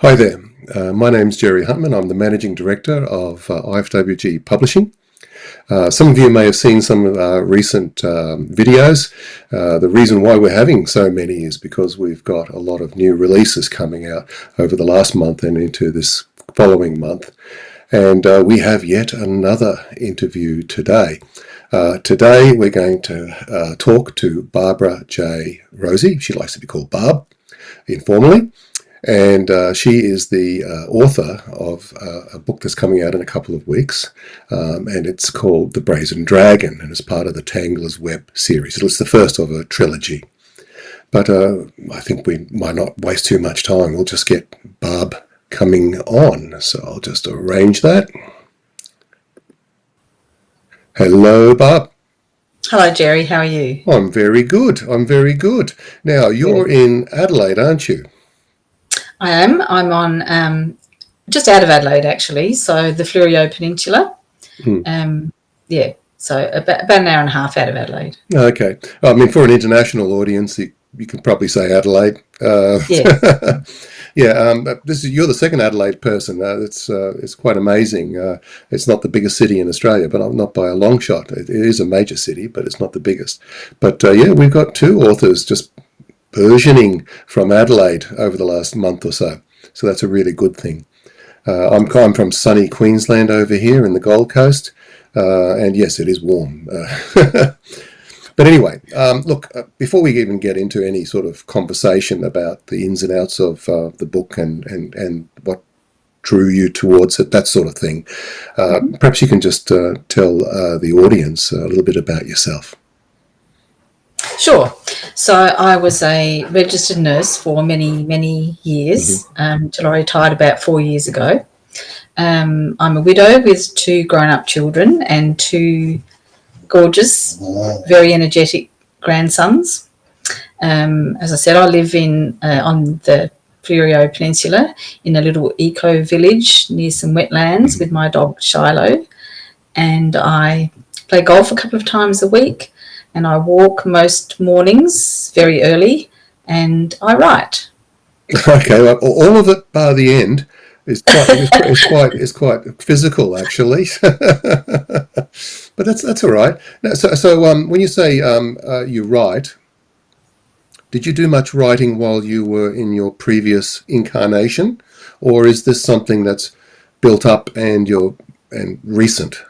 Hi there, my name's Jerry Huntman. I'm the Managing Director of IFWG Publishing. Some of you may have seen some of our recent videos. The reason why we're having so many is because we've got a lot of new releases coming out over the last month and into this following month. And we have yet another interview today. Today we're going to talk to Barbara J. Rosie. She likes to be called Barb informally. And she is the author of a book that's coming out in a couple of weeks, and it's called The Brazen Dragon, and it's part of the Tangler's web series. It's the first of a trilogy. But I think we might not waste too much time. We'll just get Barb coming on. So I'll just arrange that. Hello, Barb. Hello, Jerry. How are you? I'm very good. I'm very good. Now, you're in Adelaide, aren't you? I am. I'm on just out of Adelaide, actually. So the Fleurieu Peninsula. Yeah. So about an hour and a half out of Adelaide. Okay. I mean, for an international audience, you can probably say Adelaide. Yeah. Yeah. You're the second Adelaide person. It's quite amazing. It's not the biggest city in Australia, but not by a long shot. It is a major city, but it's not the biggest. But yeah, we've got two authors just burgeoning from Adelaide over the last month or so. So that's a really good thing. I'm from sunny Queensland over here in the Gold Coast. And yes, it is warm. But anyway, look, before we even get into any sort of conversation about the ins and outs of the book and what drew you towards it, that sort of thing, perhaps you can just tell the audience a little bit about yourself. Sure. So I was a registered nurse for many, many years till I retired about 4 years ago. I'm a widow with two grown-up children and two gorgeous, very energetic grandsons. As I said, I live on the Fleurieu Peninsula in a little eco village near some wetlands with my dog Shiloh, and I play golf a couple of times a week. And I walk most mornings very early, and I write. Okay, well, all of it by the end is quite physical, actually. But that's all right. Now, so when you say you write, did you do much writing while you were in your previous incarnation, or is this something that's built up and recent?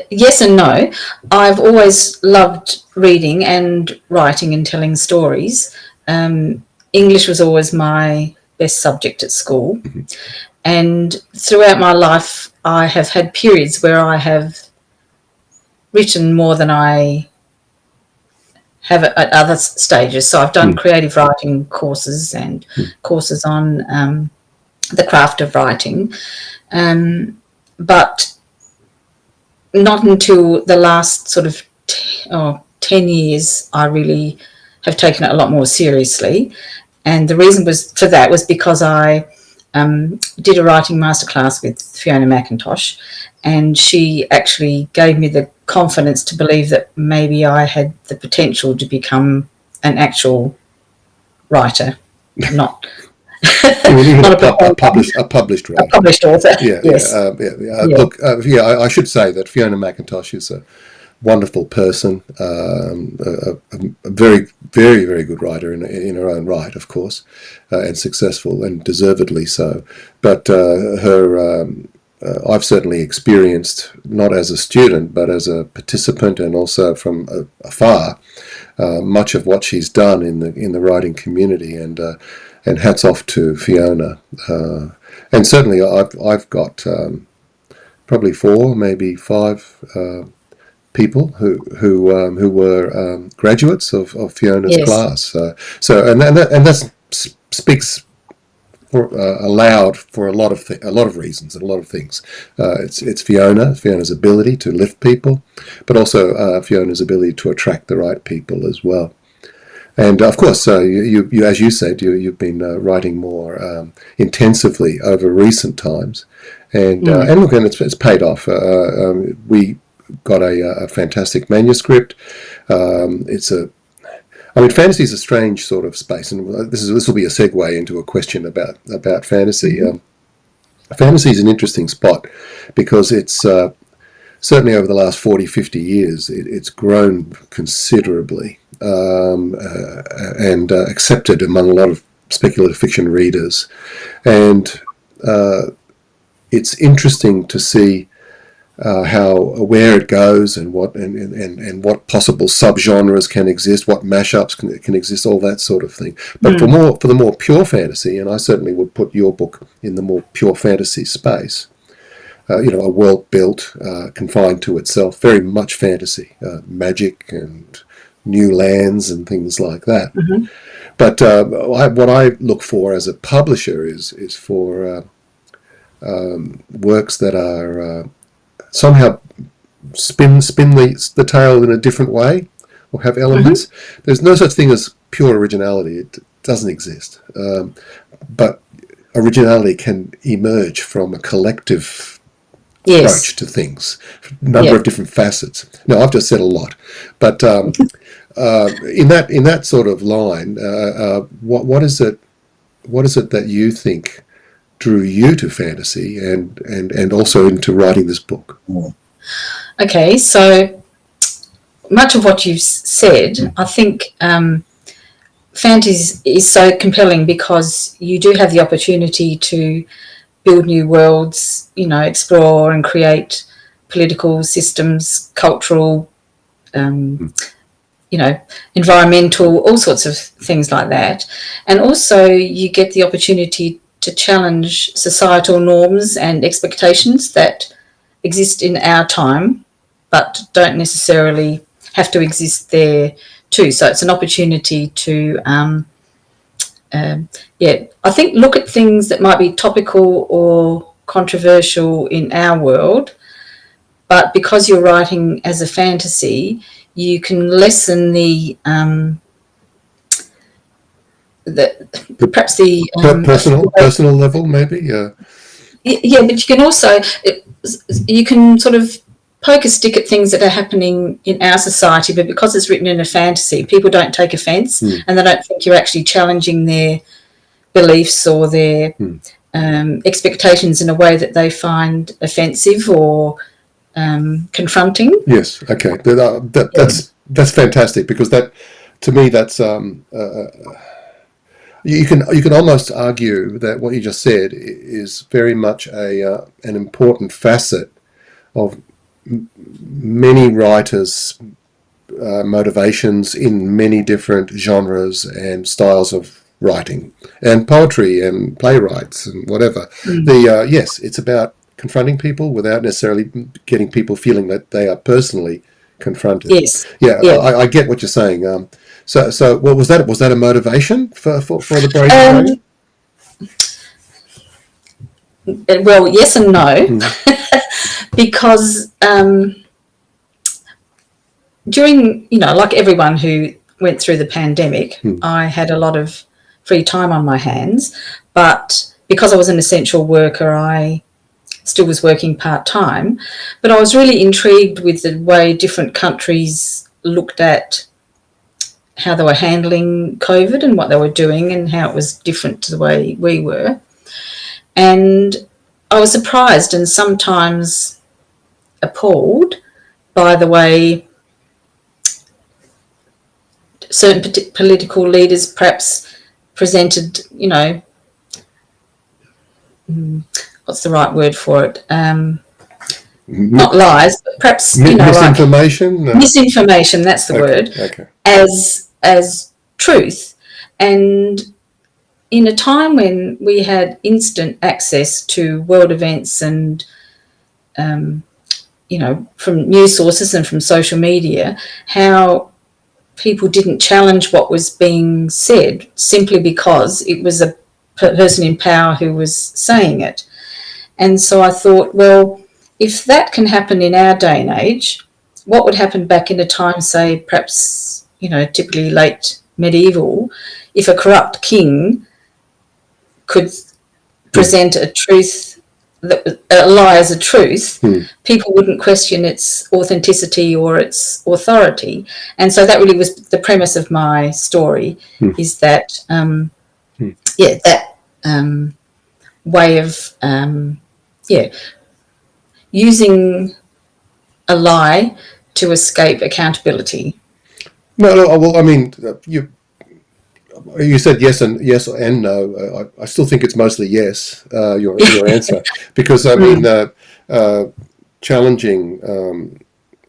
Yes and no. I've always loved reading and writing and telling stories. English was always my best subject at school. And throughout my life, I have had periods where I have written more than I have at other stages. So I've done creative writing courses and courses on the craft of writing. But not until the last sort of 10 years I really have taken it a lot more seriously. And the reason for that was because I did a writing masterclass with Fiona McIntosh, and she actually gave me the confidence to believe that maybe I had the potential to become an actual writer, not a published writer. A published author. Yeah, yes. Yeah. Look, I should say that Fiona McIntosh is a wonderful person, a very, very, very good writer in her own right, of course, and successful and deservedly so. But I've certainly experienced, not as a student, but as a participant and also from afar, much of what she's done in the writing community, and hats off to Fiona. And certainly I've got probably 4, maybe 5 people who were graduates of Fiona's class. And that speaks aloud for a lot of reasons and a lot of things. It's Fiona's ability to lift people, but also Fiona's ability to attract the right people as well. And of course, you as you said, you've been writing more intensively over recent times, and look, and it's paid off. We got a fantastic manuscript. It's I mean, fantasy is a strange sort of space, and this will be a segue into a question about fantasy. Fantasy is an interesting spot because it's certainly over the last 40, 50 years, it's grown considerably and accepted among a lot of speculative fiction readers. And it's interesting to see where it goes and what possible subgenres can exist, what mashups can exist, all that sort of thing. But for the more pure fantasy, and I certainly would put your book in the more pure fantasy space, a world built, confined to itself, very much fantasy, magic and new lands and things like that. Mm-hmm. But what I look for as a publisher is for works that are somehow spin the tale in a different way, or have elements. Mm-hmm. There's no such thing as pure originality. It doesn't exist. But originality can emerge from a collective approach to things, a number of different facets. Now, I've just said a lot, but in that sort of line, what is it that you think drew you to fantasy and also into writing this book? Okay, so much of what you've said, I think fantasy is so compelling because you do have the opportunity to build new worlds, explore and create political systems, cultural, environmental, all sorts of things like that. And also you get the opportunity to challenge societal norms and expectations that exist in our time, but don't necessarily have to exist there too. So it's an opportunity to, I think look at things that might be topical or controversial in our world, but because you're writing as a fantasy, you can lessen personal level, maybe. Yeah, but you can also sort of poke a stick at things that are happening in our society, but because it's written in a fantasy, people don't take offence and they don't think you're actually challenging their beliefs or their expectations in a way that they find offensive or confronting. Yes. Okay. That's fantastic, because that, to me, that's you can almost argue that what you just said is very much an important facet of many writers' motivations in many different genres and styles of writing, and poetry and playwrights and whatever. Yes, it's about confronting people without necessarily getting people feeling that they are personally confronted. Yes. Yeah. I get what you're saying. So what was that? Was that a motivation for the Brazen Dragon? Well, yes and no, because during, like everyone who went through the pandemic, I had a lot of free time on my hands, but because I was an essential worker, I still was working part-time, but I was really intrigued with the way different countries looked at how they were handling COVID and what they were doing and how it was different to the way we were. And I was surprised and sometimes appalled by the way certain political leaders perhaps presented, what's the right word for it? Not lies, but perhaps misinformation. Misinformation. That's the word. Okay. As truth, and in a time when we had instant access to world events and from news sources and from social media, how people didn't challenge what was being said simply because it was a person in power who was saying it. And so I thought, well, if that can happen in our day and age, what would happen back in a time, say, perhaps, typically late medieval, if a corrupt king could present a truth a lie as a truth, people wouldn't question its authenticity or its authority. And so that really was the premise of my story, is that, that way of, using a lie to escape accountability. No, well, I mean, you said yes and no. I still think it's mostly yes. Your answer, because I mean, challenging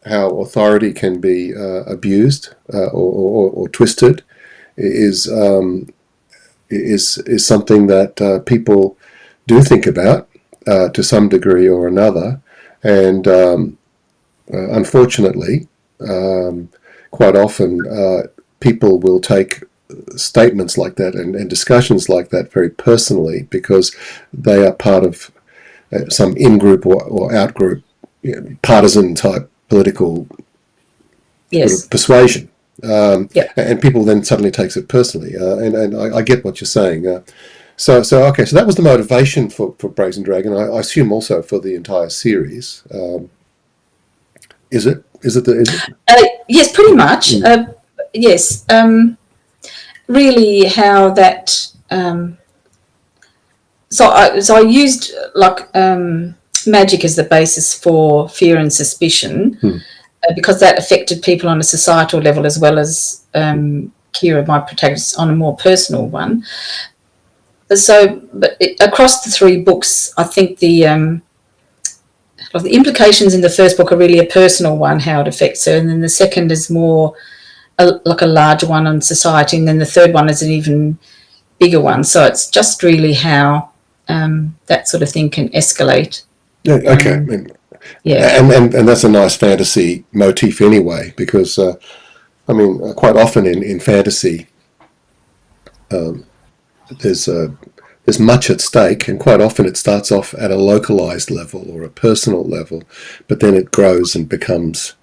how authority can be abused or twisted is something that people do think about to some degree or another, and unfortunately, quite often people will take statements like that and discussions like that very personally, because they are part of some in-group or out-group, partisan type political persuasion. And people then suddenly takes it personally. And I get what you're saying. So that was the motivation for Brazen Dragon. I assume also for the entire series. Is it? Yes, pretty much. Yes. Really, how that. So I used magic as the basis for fear and suspicion, because that affected people on a societal level as well as Kira, my protagonist, on a more personal one. So, across the three books, I think the implications in the first book are really a personal one, how it affects her, and then the second is more a larger one on society, and then the third one is an even bigger one. So it's just really how that sort of thing can escalate. Yeah. Okay. And that's a nice fantasy motif anyway, because quite often in fantasy, there's much at stake, and quite often it starts off at a localized level or a personal level, but then it grows and becomes,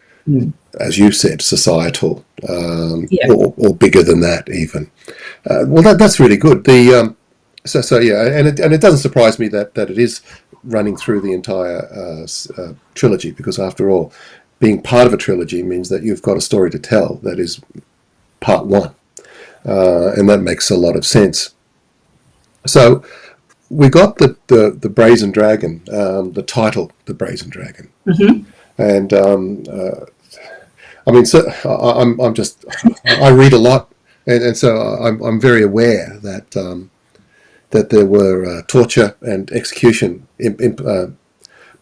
as you said, societal, or bigger than that even. Well, that's really good. And it doesn't surprise me that it is running through the entire trilogy, because after all, being part of a trilogy means that you've got a story to tell that is part one, and that makes a lot of sense. So we got the Brazen Dragon, the title, the Brazen Dragon, and I read a lot, and so I'm very aware that there were torture and execution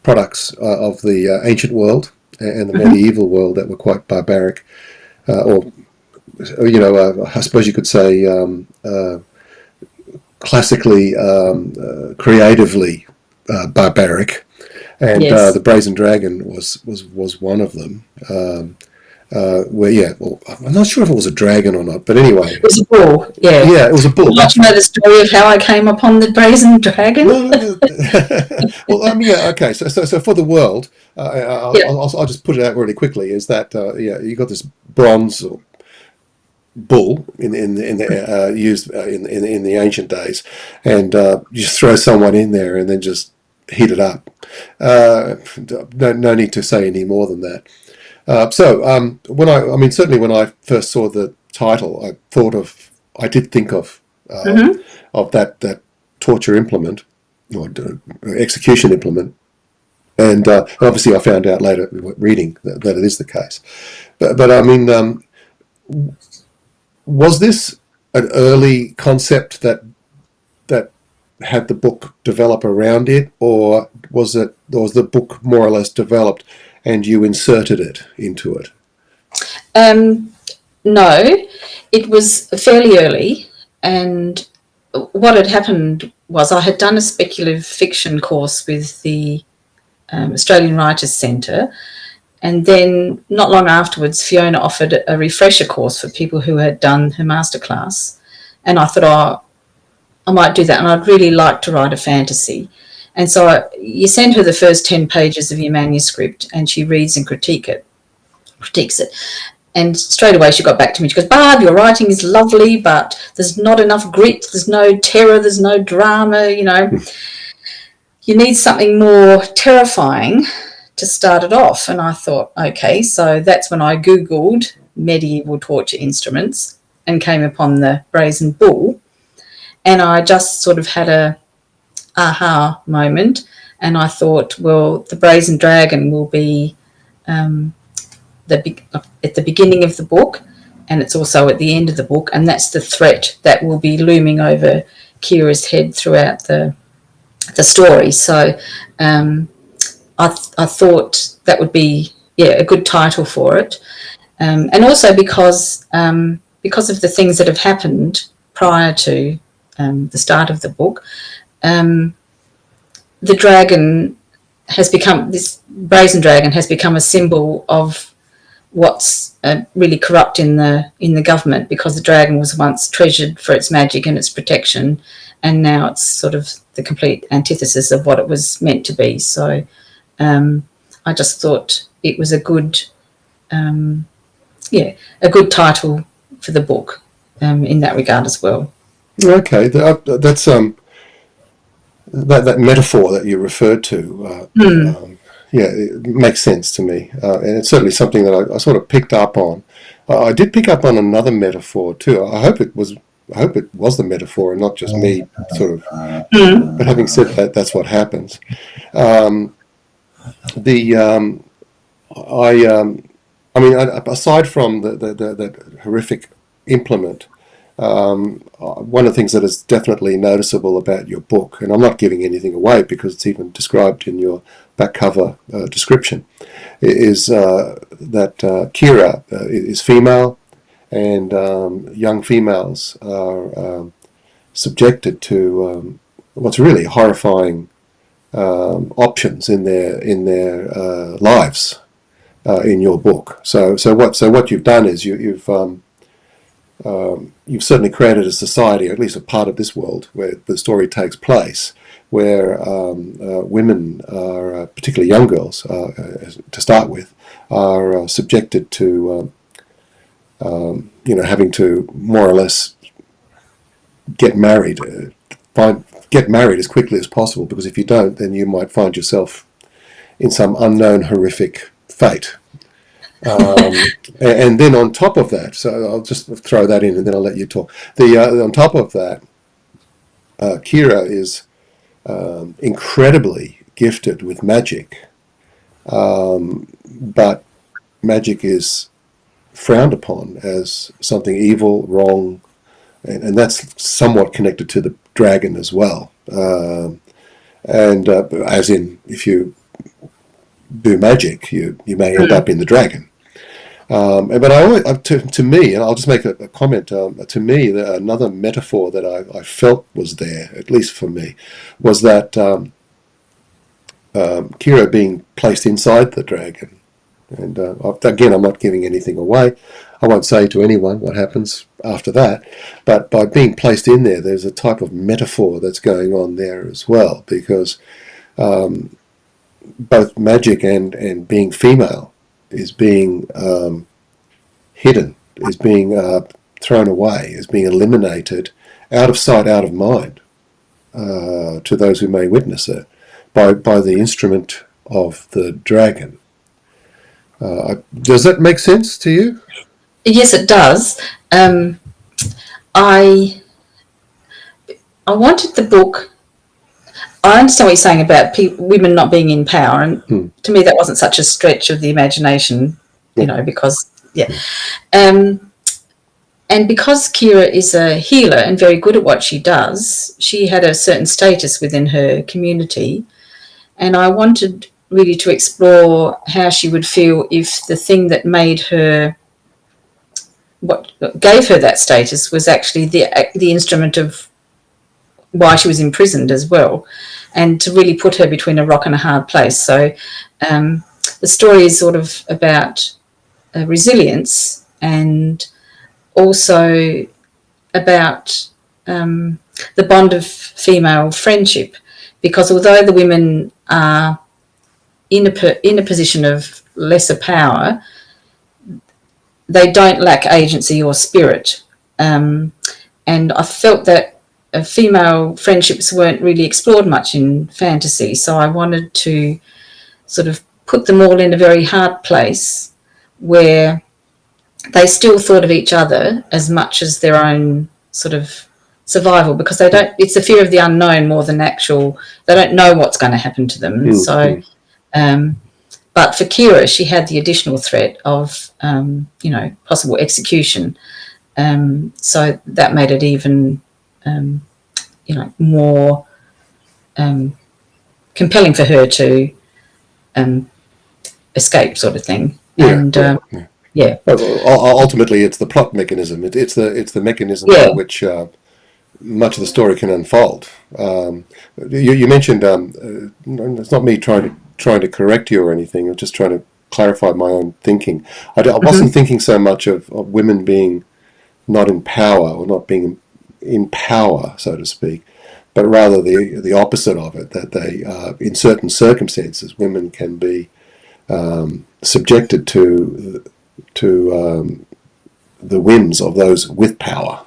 products of the ancient world and the medieval world that were quite barbaric, I suppose you could say classically, creatively barbaric, and the Brazen Dragon was one of them. I'm not sure if it was a dragon or not, but anyway, it was a bull. Yeah, it was a bull. Would you like to know the story of how I came upon the Brazen Dragon? Well, okay. So for the world, I'll just put it out really quickly. Is that you got this bronze bull in the used in the ancient days, and you just throw someone in there and then just heat it up. No need to say any more than that. Certainly when I first saw the title, I did think of that torture implement or execution implement, and obviously I found out later reading that it is the case. But was this an early concept that had the book develop around it, or was the book more or less developed and you inserted it into it? No, it was fairly early, and what had happened was I had done a speculative fiction course with the Australian Writers' Centre, and then not long afterwards Fiona offered a refresher course for people who had done her masterclass, and I thought, I might do that, and I'd really like to write a fantasy. And so you send her the first 10 pages of your manuscript, and she reads and critiques it. And straight away she got back to me. She goes, "Barb, your writing is lovely, but there's not enough grit. There's no terror. There's no drama, you need something more terrifying to start it off. And I thought, okay, so that's when I Googled medieval torture instruments and came upon the brazen bull. And I just sort of had a aha moment, and I thought, well, the brazen dragon will be at the beginning of the book, and it's also at the end of the book, and that's the threat that will be looming over Kira's head throughout the story. So I thought that would be a good title for it, and also because of the things that have happened prior to the start of the book. The dragon has become, this brazen dragon has become a symbol of what's really corrupt in the government, because the dragon was once treasured for its magic and its protection, and now it's sort of the complete antithesis of what it was meant to be. So I just thought it was a good title for the book in that regard as well. Okay, that's that metaphor that you referred to. It makes sense to me, and it's certainly something that I sort of picked up on. I did pick up on another metaphor too. I hope it was the metaphor and not just me sort of. But having said that, that's what happens. Aside from the horrific implement, one of the things that is definitely noticeable about your book, and I'm not giving anything away because it's even described in your back cover description, is that Kira is female, and young females are subjected to what's really horrifying options in their lives in your book. So what you've done is you've certainly created a society, or at least a part of this world, where the story takes place, where women are, particularly young girls, to start with, are subjected to, having to more or less get married as quickly as possible, because if you don't, then you might find yourself in some unknown horrific fate. And then on top of that, so I'll just throw that in and then I'll let you talk. On top of that, Kira is incredibly gifted with magic, but magic is frowned upon as something evil, wrong, and that's somewhat connected to the dragon as well. As in, if you do magic, you may end up in the dragon. But I always, to me, and I'll just make a comment. To me, another metaphor that I felt was there, at least for me, was that Kira being placed inside the dragon. And again, I'm not giving anything away. I won't say to anyone what happens after that. But by being placed in there, there's a type of metaphor that's going on there as well, because both magic and being female is being hidden, is being thrown away, is being eliminated, out of sight, out of mind, to those who may witness it, by the instrument of the dragon. Does that make sense to you? Yes, it does. I wanted the book. I understand what you're saying about women not being in power, and to me that wasn't such a stretch of the imagination, because and because Kira is a healer and very good at what she does, she had a certain status within her community, and I wanted really to explore how she would feel if the thing that made her, what gave her that status, was actually the instrument of why she was imprisoned as well, and to really put her between a rock and a hard place. So the story is sort of about resilience, and also about the bond of female friendship, because although the women are in a position of lesser power, they don't lack agency or spirit. And I felt that female friendships weren't really explored much in fantasy, so I wanted to sort of put them all in a very hard place where they still thought of each other as much as their own sort of survival, because they don't, it's the fear of the unknown more than actual, they don't know what's going to happen to them. So but for Kira, she had the additional threat of possible execution, so that made it even more compelling for her to escape, sort of thing. Ultimately, it's the plot mechanism. It's the mechanism by which much of the story can unfold. You mentioned it's not me trying to correct you or anything. I'm just trying to clarify my own thinking. I wasn't thinking so much of women being not in power or not being in power, so to speak, but rather the opposite of it. That they, in certain circumstances, women can be subjected to the whims of those with power.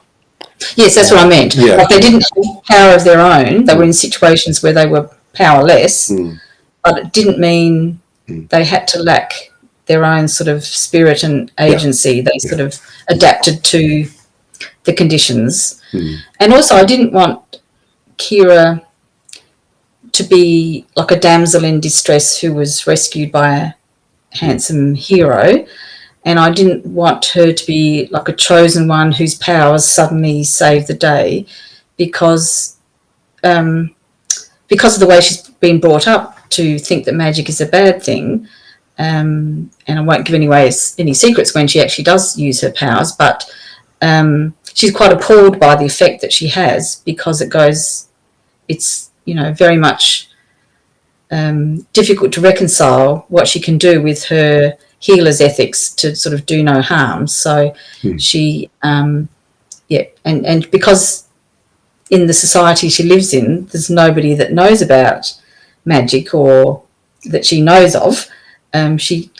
Yes, that's what I meant. Yeah. Like, they didn't have power of their own. They were in situations where they were powerless, but it didn't mean they had to lack their own sort of spirit and agency. They sort of adapted to the conditions. And also, I didn't want Kira to be like a damsel in distress who was rescued by a handsome hero. And I didn't want her to be like a chosen one whose powers suddenly save the day, because of the way she's been brought up to think that magic is a bad thing. And I won't give any secrets when she actually does use her powers, but she's quite appalled by the effect that she has, because it's very much difficult to reconcile what she can do with her healer's ethics to sort of do no harm. So she, and because in the society she lives in, there's nobody that knows about magic or that she knows of. She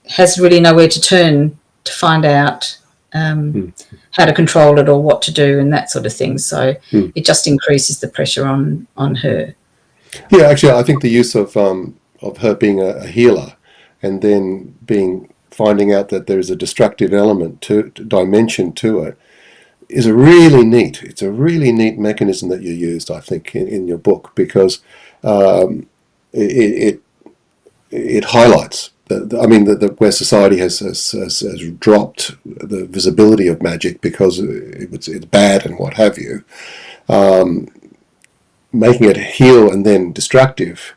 has really nowhere to turn to find out how to control it or what to do and that sort of thing. So it just increases the pressure on her. Yeah, actually, I think the use of her being a healer, and then finding out that there's a destructive element dimension to it, is a really neat. It's a really neat mechanism that you used, I think, in your book, because it highlights where society has dropped the visibility of magic because it's bad and what have you. Making it heal and then destructive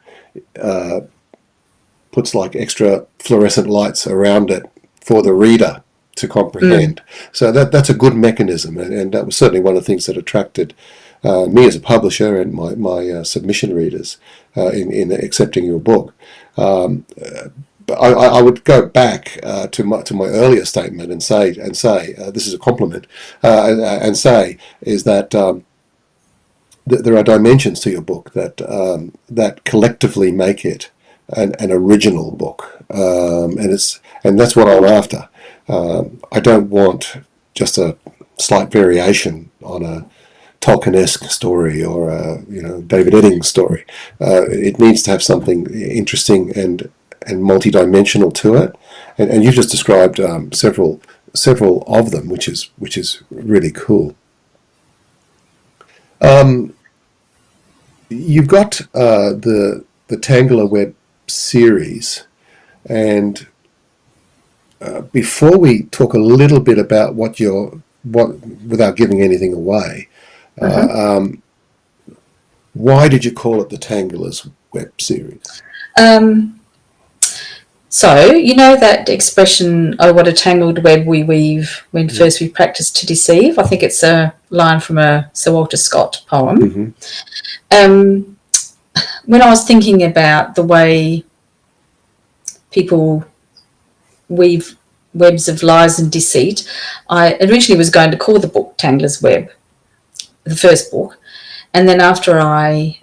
puts like extra fluorescent lights around it for the reader to comprehend. So that's a good mechanism, and that was certainly one of the things that attracted me as a publisher and my submission readers in accepting your book. But I would go back to my earlier statement and say this is a compliment, and say is that there are dimensions to your book that collectively make it an original book, and that's what I'm after. I don't want just a slight variation on a Tolkien-esque story or a David Eddings story. It needs to have something interesting and multi-dimensional to it, and you've just described several of them, which is really cool. You've got the Tangler web series, and before we talk a little bit about what without giving anything away, why did you call it the Tanglers web series? So, you know that expression, "Oh, what a tangled web we weave when first we practice to deceive"? I think it's a line from a Sir Walter Scott poem. When I was thinking about the way people weave webs of lies and deceit, I originally was going to call the book Tangler's Web, the first book. And then after I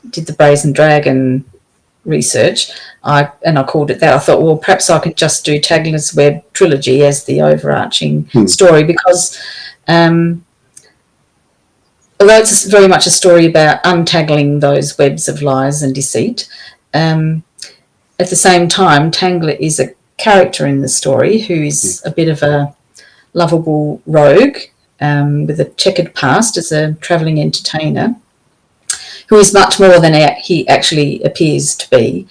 did the Brazen Dragon research, I called it that. I thought, well, perhaps I could just do Tangler's Web trilogy as the overarching story, because although it's very much a story about untangling those webs of lies and deceit, at the same time, Tangler is a character in the story who is a bit of a lovable rogue with a checkered past as a travelling entertainer, who is much more than he actually appears to be.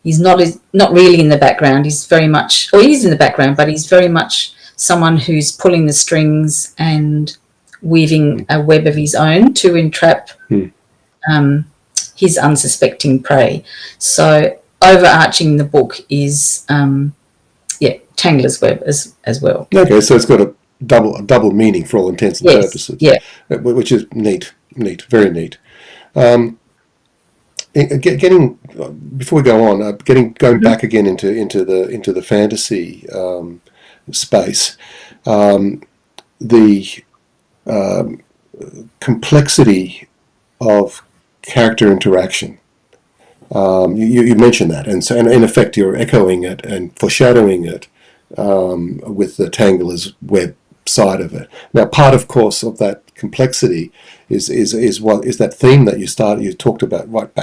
He's not really in the background. He's very much, or he is in the background, but he's very much someone who's pulling the strings and weaving a web of his own to entrap his unsuspecting prey. So overarching the book is, Tangler's web as well. Okay, so it's got a double meaning for all intents and purposes. Yeah, which is neat, very neat. Getting before we go on, going back again into the fantasy space, the complexity of character interaction. You mentioned that, and in effect you're echoing it and foreshadowing it with the Tangler's web side of it. Now, part, of course, of that complexity is that theme that you talked about right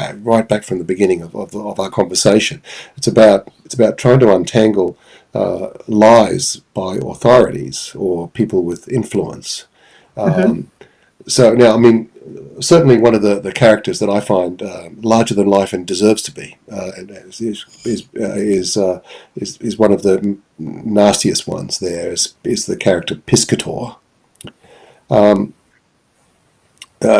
back from the beginning of our conversation. It's about trying to untangle lies by authorities or people with influence. So now, I mean, certainly one of the characters that I find larger than life and deserves to be is one of the nastiest ones. There is the character Piscator.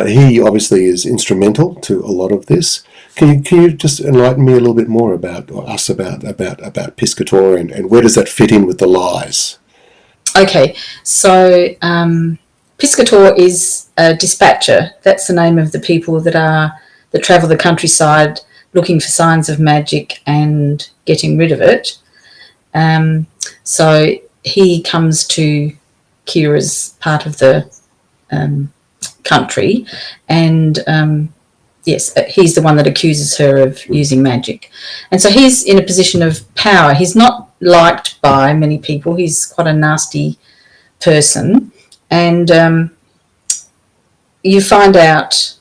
He obviously is instrumental to a lot of this. Can you just enlighten me a little bit more about Piscator and where does that fit in with the lies? Okay, so Piscator is a dispatcher. That's the name of the people that travel the countryside looking for signs of magic and getting rid of it. So he comes to Kira's part of the country, and yes, he's the one that accuses her of using magic. And so he's in a position of power. He's not liked by many people. He's quite a nasty person. And you find out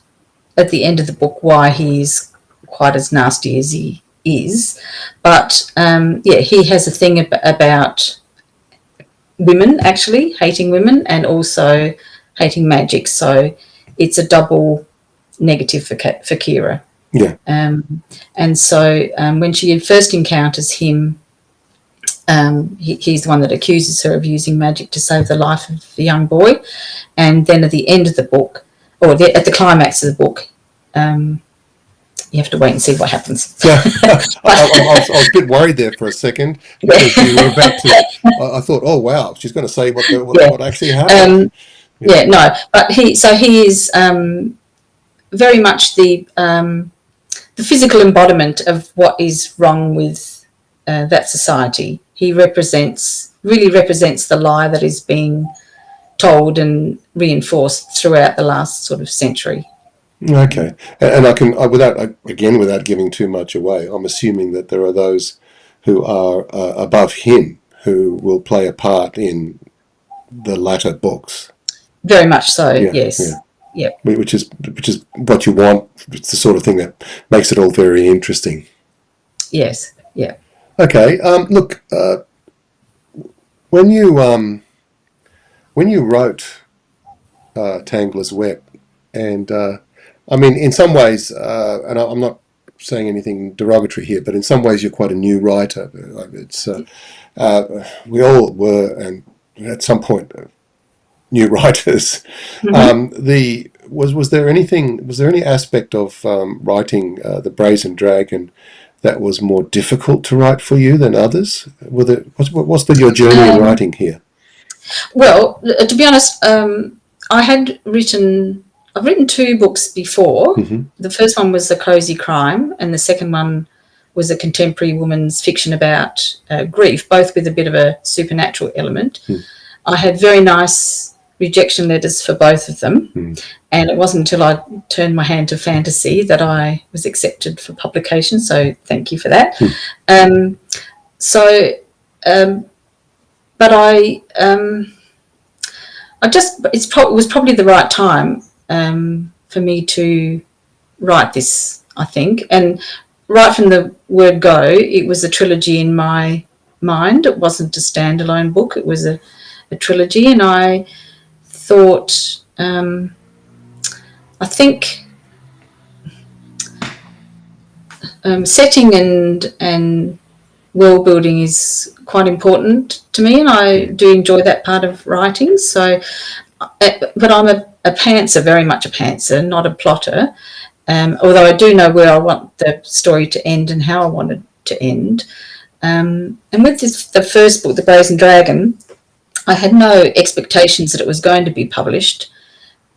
at the end of the book why he's quite as nasty as he is. But, he has a thing about women, actually, hating women and also hating magic. So it's a double negative for Kira. Yeah. And so when she first encounters him, he's the one that accuses her of using magic to save the life of the young boy. And then at the end of the book, or at the climax of the book, you have to wait and see what happens. Yeah. I was a bit worried there for a second because you were about to. I thought, oh wow, she's going to say what actually happened. No, but he is very much the physical embodiment of what is wrong with that society. He really represents the lie that is being told and reinforced throughout the last sort of century. Okay, and without giving too much away, I'm assuming that there are those who are above him who will play a part in the latter books. Very much so. Yes. Yeah. Which is what you want. It's the sort of thing that makes it all very interesting. Yes. Yeah. Okay. Look, when you wrote Tangler's Web, and I mean, in some ways, and I'm not saying anything derogatory here, but in some ways, you're quite a new writer. It's we all were, and at some point, new writers. Mm-hmm. Was there any aspect of writing the Brazen Dragon that was more difficult to write for you than others? What's your journey in writing here? Well, to be honest, I've written 2 books before. Mm-hmm. The first one was A Cozy Crime, and the second one was a contemporary woman's fiction about grief, both with a bit of a supernatural element. I had very nice rejection letters for both of them, and it wasn't until I turned my hand to fantasy that I was accepted for publication, so thank you for that. But it was probably the right time. for me to write this, I think. And right from the word go, it was a trilogy in my mind. It wasn't a standalone book. It was a trilogy, and I thought, I think setting and world building is quite important to me, and I do enjoy that part of writing. So, but I'm a pantser, very much a pantser, not a plotter. Although I do know where I want the story to end and how I want it to end. And with the first book, The Brazen Dragon, I had no expectations that it was going to be published.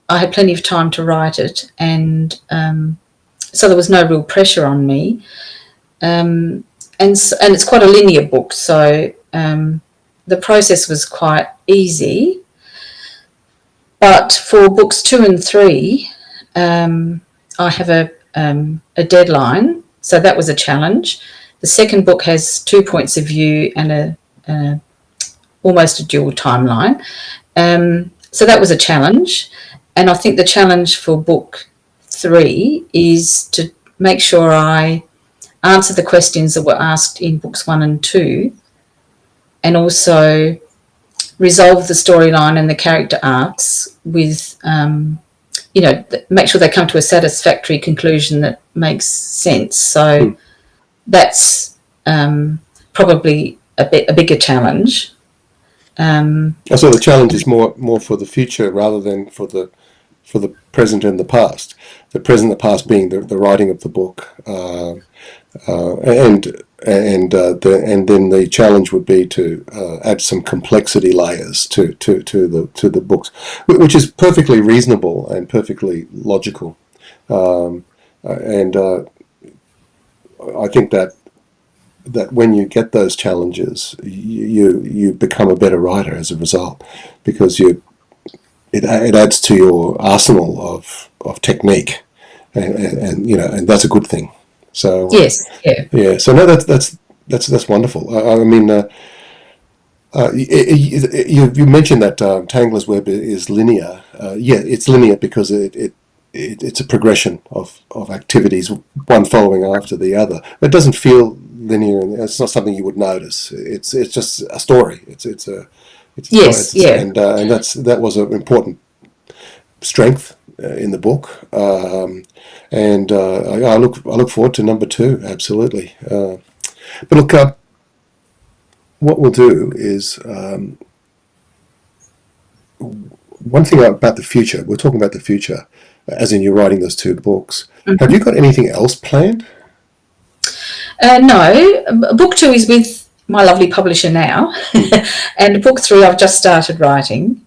I had plenty of time to write it, and so there was no real pressure on me. And it's quite a linear book, so the process was quite easy. But for books 2 and 3, I have a deadline, so that was a challenge. The second book has 2 points of view and almost a dual timeline. So that was a challenge. And I think the challenge for book 3 is to make sure I answer the questions that were asked in books 1 and 2, and also resolve the storyline and the character arcs with, make sure they come to a satisfactory conclusion that makes sense. So that's probably a bigger challenge. So the challenge is more for the future rather than for the present and the past. The present and the past being the writing of the book, and then the challenge would be to add some complexity layers to the books, which is perfectly reasonable and perfectly logical. And I think that when you get those challenges, you become a better writer as a result, because it adds to your arsenal of technique, and that's a good thing. So yes, yeah. So no, that's wonderful. I mean, you mentioned that Tangler's web is linear. Yeah, it's linear because it's a progression of activities, one following after the other. It doesn't feel linear, and it's not something you would notice. It's just a story. It's yes, story. And that was an important strength in the book. And I look forward to number 2, absolutely. But look, what we'll do is one thing about the future. We're talking about the future, as in you're writing those 2 books. Mm-hmm. Have you got anything else planned? No. Book 2 is with my lovely publisher now, and book 3 I've just started writing.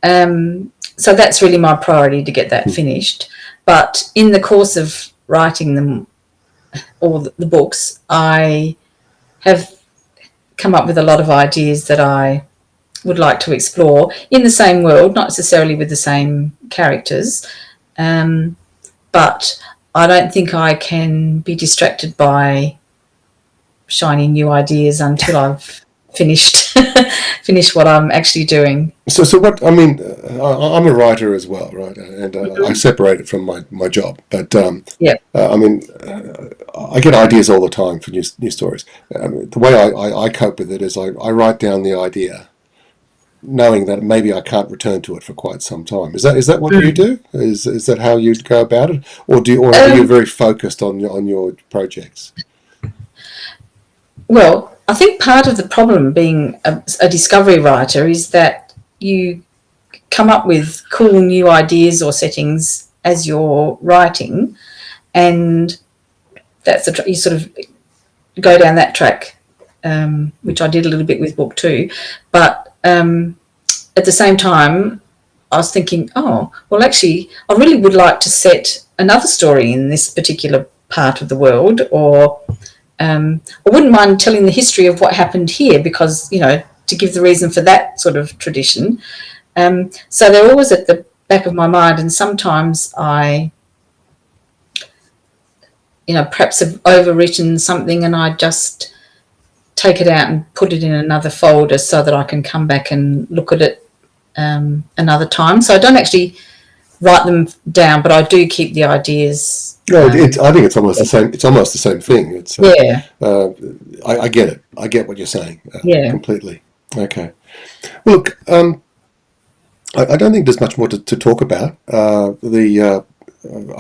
So that's really my priority, to get that finished. But in the course of writing them, all the books, I have come up with a lot of ideas that I would like to explore in the same world, not necessarily with the same characters. But I don't think I can be distracted by shiny new ideas until I've finished what I'm actually doing. So what I mean, I'm a writer as well, right? And I separate it from my job. But I mean, I get ideas all the time for new stories. The way I cope with it is I write down the idea, knowing that maybe I can't return to it for quite some time. Is that what you do? Is that how you go about it, or are you very focused on your projects? Well, I think part of the problem being a discovery writer is that you come up with cool new ideas or settings as you're writing, and that's you sort of go down that track, which I did a little bit with book 2. But at the same time, I was thinking, oh, well, actually, I really would like to set another story in this particular part of the world, or I wouldn't mind telling the history of what happened here, because, to give the reason for that sort of tradition. So they're always at the back of my mind, and sometimes I, perhaps have overwritten something and I just take it out and put it in another folder so that I can come back and look at it another time. So I don't actually write them down, but I do keep the ideas. No, I think it's almost the same. It's almost the same thing. It's Yeah, I get it. I get what you're saying yeah. completely. Okay. Well, look, I don't think there's much more to talk about. I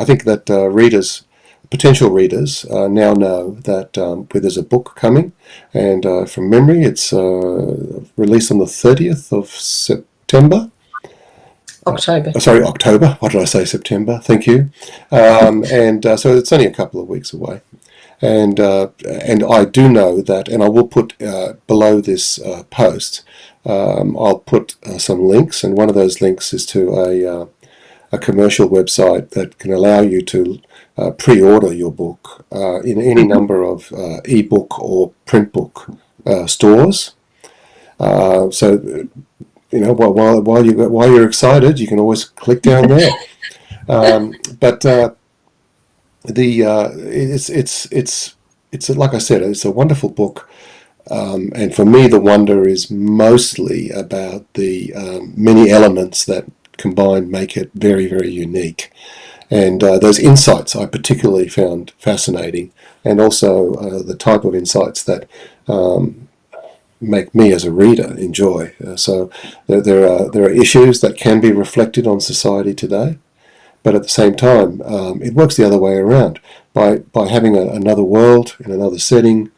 think that potential readers, now know that there's a book coming, and from memory, it's released on the 30th of September. October. Sorry, October. Why did I say September? Thank you. And so it's only a couple of weeks away. And I do know that, and I will put below this post, I'll put some links, and one of those links is to a commercial website that can allow you to pre-order your book in any number of ebook or print book stores. So while you're excited, you can always click down there. But it's like I said, it's a wonderful book. And for me, the wonder is mostly about the many elements that combined make it very, very unique. And those insights I particularly found fascinating, and also the type of insights that make me as a reader enjoy. So there are issues that can be reflected on society today, but at the same time, it works the other way around. By having another world in another setting,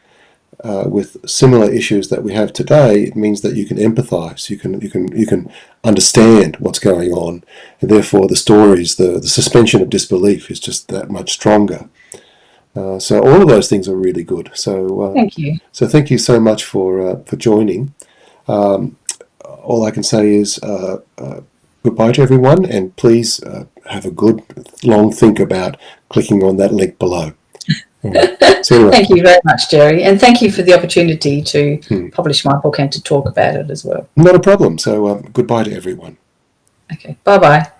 with similar issues that we have today, it means that you can empathise, you can understand what's going on, and therefore the stories, the suspension of disbelief is just that much stronger. So all of those things are really good. So Thank you. So thank you so much for joining. All I can say is goodbye to everyone, and please have a good long think about clicking on that link below. So anyway. Thank you very much, Jerry, and thank you for the opportunity to publish my book and to talk about it as well. Not a problem. So goodbye to everyone. Okay, bye-bye.